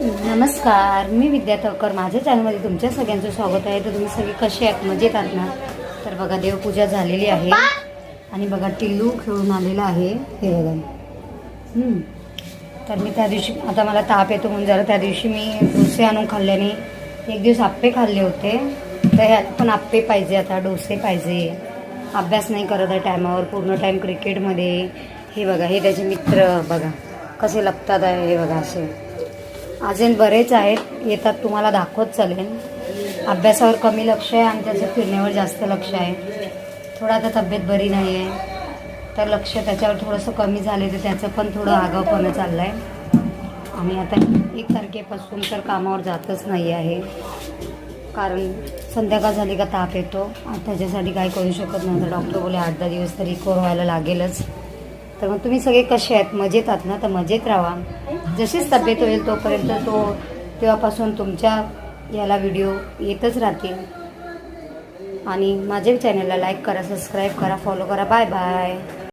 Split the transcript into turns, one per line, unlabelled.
नमस्कार, मी विद्या तळकर. माझ्या चॅनलमध्ये तुमच्या सगळ्यांचं स्वागत आहे. तर तुम्ही सगळे कसे आहात? मजेत आहात ना? तर बघा, देवपूजा झालेली आहे आणि बघा टिल्लू खेळून आलेला आहे. हे बघा. तर मी त्या दिवशी, आता मला ताप येतो म्हणून जरा त्या दिवशी मी डोसे आणून खाल्ल्याने, एक दिवस आप्पे खाल्ले होते. तर ह्यात पण आप्पे पाहिजे, आता डोसे पाहिजे. अभ्यास नाही करत आहे टायमावर, पूर्ण टाईम क्रिकेटमध्ये. हे बघा, हे त्याचे मित्र बघा कसे लपतात आहे. हे बघा, असे अजून बरेच आहेत, येतात, तुम्हाला दाखवत चालेल. अभ्यासावर कमी लक्ष आहे आणि त्याचं फिरण्यावर जास्त लक्ष आहे. थोडं आता तब्येत बरी नाही आहे तर लक्ष त्याच्यावर थोडंसं कमी झाले, तर त्याचं पण थोडं आगाऊपणा चाललं आहे. आणि आता 1 तारखेपासून तर कामावर जातच नाही आहे, कारण संध्याकाळ झाली का ताप येतो. त्याच्यासाठी काय करू शकत नाही. तर डॉक्टर बोले 8-10 दिवस तरी रिकवर व्हायला लागेलच. तर मग तुम्ही सगळे कसे आहेत? मजेत आहात ना? तर मजेत राहा. जशीच तब्येत होईल तोपर्यंत तेव्हापासून तुमच्या याला व्हिडिओ येतच राहतील. आणि माझ्या चॅनलला लाईक करा, सबस्क्राईब करा, फॉलो करा. Bye bye.